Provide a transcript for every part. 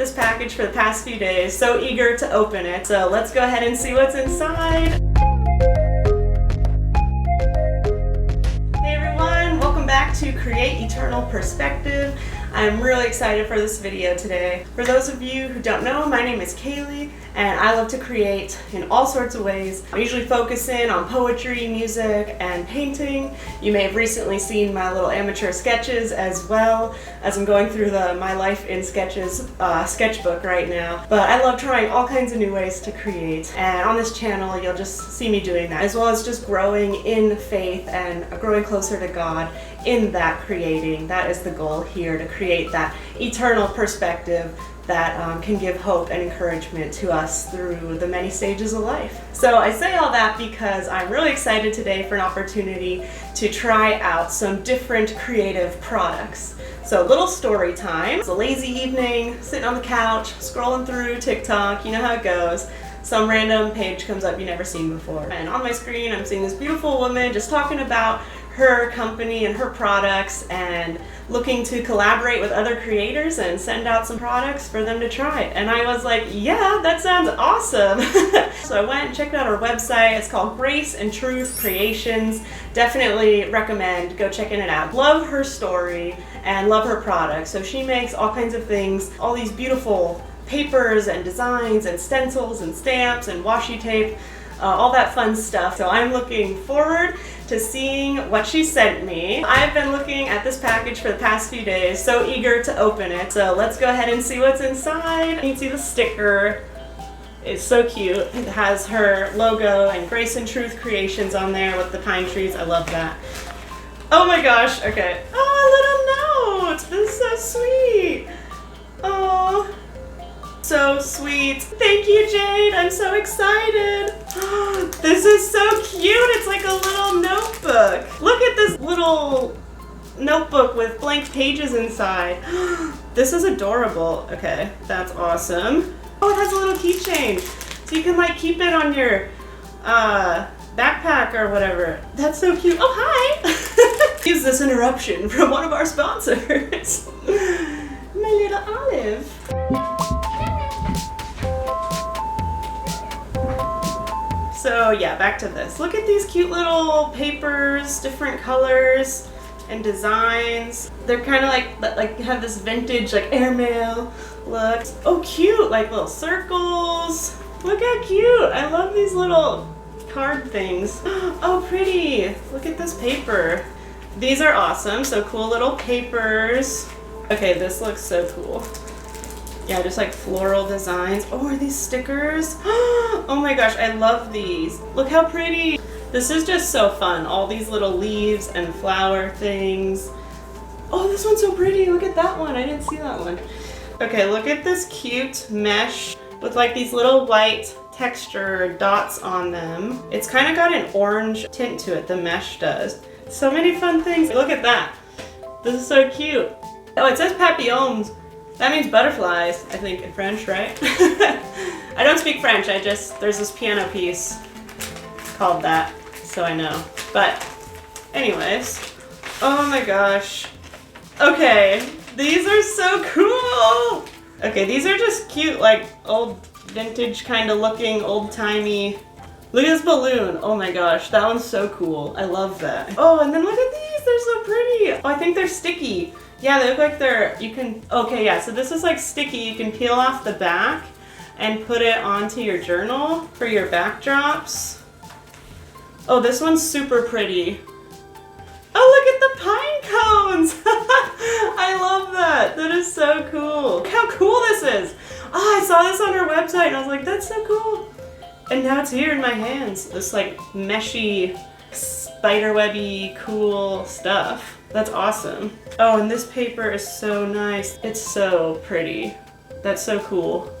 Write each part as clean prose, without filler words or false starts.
this package for the past few days, so eager to open it. So let's go ahead and see what's inside. Hey everyone, welcome back to Create Eternal Perspective. I'm really excited for this video today. For those of you who don't know, my name is Kaylee and I love to create in all sorts of ways. I usually focus in on poetry, music, and painting. You may have recently seen my little amateur sketches as well, as I'm going through the My Life in Sketches sketchbook right now. But I love trying all kinds of new ways to create, and on this channel you'll just see me doing that, as well as just growing in faith and growing closer to God in that creating. That is the goal here, to create that eternal perspective that can give hope and encouragement to us through the many stages of life. So I say all that because I'm really excited today for an opportunity to try out some different creative products. So little story time. It's a lazy evening, sitting on the couch, scrolling through TikTok, you know how it goes. Some random page comes up you never seen before. And on my screen I'm seeing this beautiful woman just talking about her company and her products and looking to collaborate with other creators and send out some products for them to try. And I was like, yeah, that sounds awesome. So I went and checked out her website. It's called Grace and Truth Creations. Definitely recommend go checking it out. Love her story and love her products. So she makes all kinds of things, all these beautiful papers and designs and stencils and stamps and washi tape, all that fun stuff. So I'm looking forward to seeing what she sent me. I've been looking at this package for the past few days, so eager to open it. So let's go ahead and see what's inside. You can see the sticker. It's so cute. It has her logo and Grace and Truth Creations on there with the pine trees. I love that. Oh my gosh, okay. Oh, a little note. This is so sweet. Oh. So sweet. Thank you, Jade. I'm so excited. This is so cute. It's like a little notebook. Look at this little notebook with blank pages inside. This is adorable. Okay, that's awesome. Oh, it has a little keychain. So you can like keep it on your backpack or whatever. That's so cute. Oh, hi. Use this interruption from one of our sponsors. My little Olive. So yeah, back to this. Look at these cute little papers, different colors and designs. They're kind of like have this vintage like airmail look. Oh, cute, like little circles. Look how cute. I love these little card things. Oh, pretty. Look at this paper. These are awesome. So cool little papers. Okay, this looks so cool. Yeah, just like floral designs. Oh, are these stickers? Oh my gosh, I love these. Look how pretty. This is just so fun. All these little leaves and flower things. Oh, this one's so pretty. Look at that one. I didn't see that one. Okay, look at this cute mesh with like these little white texture dots on them. It's kind of got an orange tint to it, the mesh does. So many fun things. Look at that. This is so cute. Oh, it says papillons. That means butterflies, I think, in French, right? I don't speak French, there's this piano piece called that, so I know. But, anyways, oh my gosh. Okay, these are so cool! Okay, these are just cute, like, old vintage kind of looking, old-timey. Look at this balloon. Oh my gosh, that one's so cool. I love that. Oh, and then look at these, they're so pretty. Oh, I think they're sticky. Yeah, they look like okay, yeah, so this is like sticky. You can peel off the back and put it onto your journal for your backdrops. Oh, this one's super pretty. Oh, look at the pine cones! I love that. That is so cool. Look how cool this is. Oh, I saw this on her website and I was like, that's so cool. And now it's here in my hands. This like meshy, spiderwebby, cool stuff. That's awesome. Oh, and this paper is so nice. It's so pretty. That's so cool.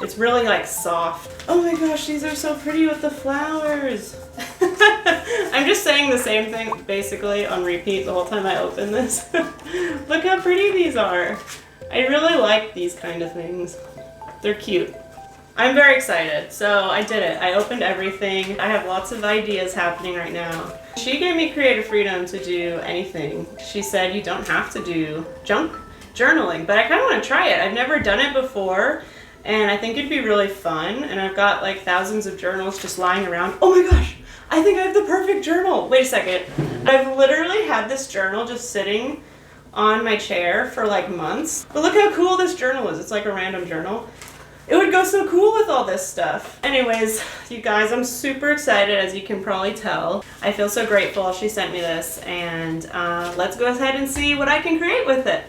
It's really like soft. Oh my gosh, these are so pretty with the flowers. I'm just saying the same thing basically on repeat the whole time I open this. Look how pretty these are. I really like these kind of things. They're cute. I'm very excited. So I did it. I opened everything. I have lots of ideas happening right now. She gave me creative freedom to do anything. She said you don't have to do junk. journaling, but I kind of want to try it. I've never done it before, and I think it'd be really fun. And I've got like thousands of journals just lying around. Oh my gosh, I think I have the perfect journal. Wait a second. I've literally had this journal just sitting on my chair for like months. But look how cool this journal is. It's like a random journal. It would go so cool with all this stuff. Anyways, you guys, I'm super excited, as you can probably tell. I feel so grateful she sent me this, and let's go ahead and see what I can create with it.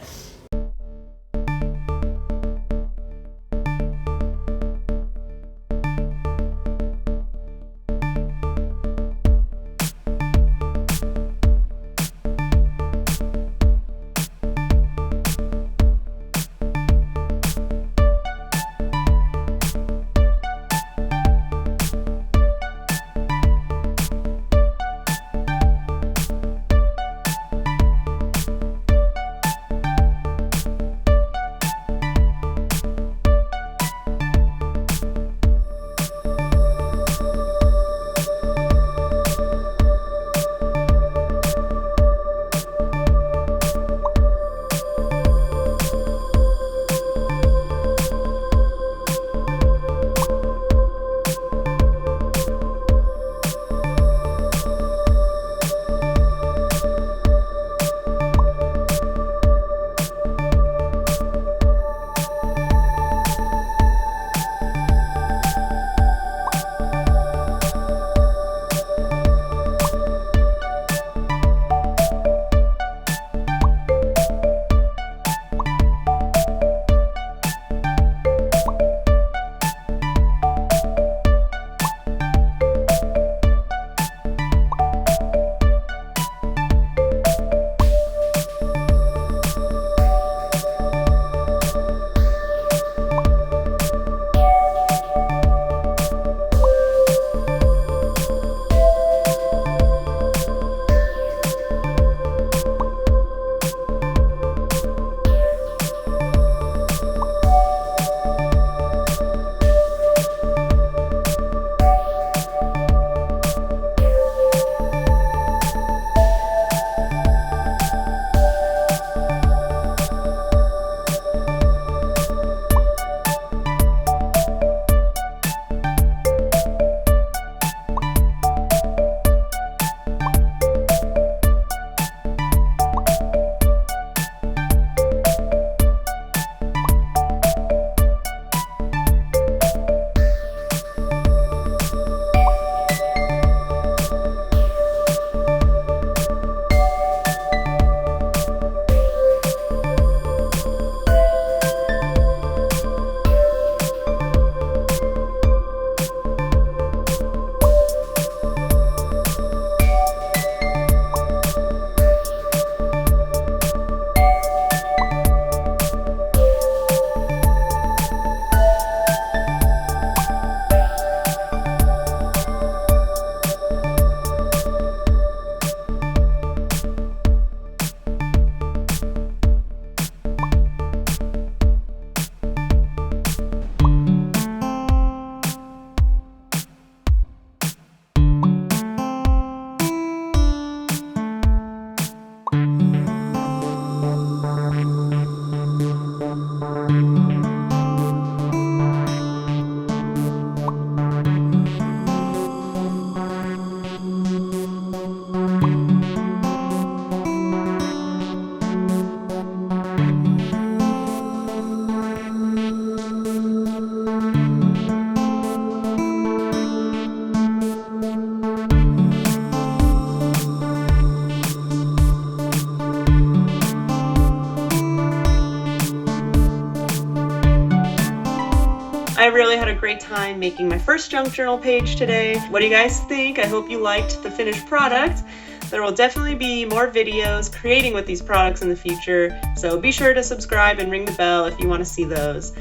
I really had a great time making my first junk journal page today. What do you guys think? I hope you liked the finished product. There will definitely be more videos creating with these products in the future, so be sure to subscribe and ring the bell if you want to see those.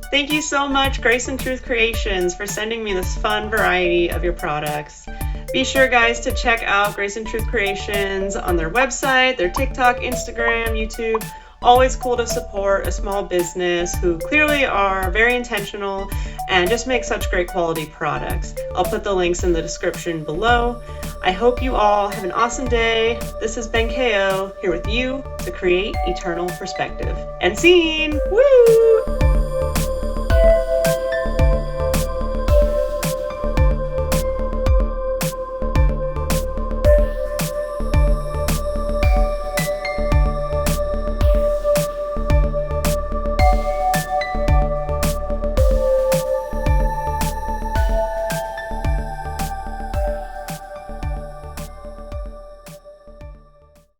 Thank you so much, Grace and Truth Creations, for sending me this fun variety of your products. Be sure, guys, to check out Grace and Truth Creations on their website, their TikTok, Instagram, YouTube. Always cool to support a small business who clearly are very intentional and just make such great quality products. I'll put the links in the description below. I hope you all have an awesome day. This has been KO, here with you to create eternal perspective. And scene! Woo!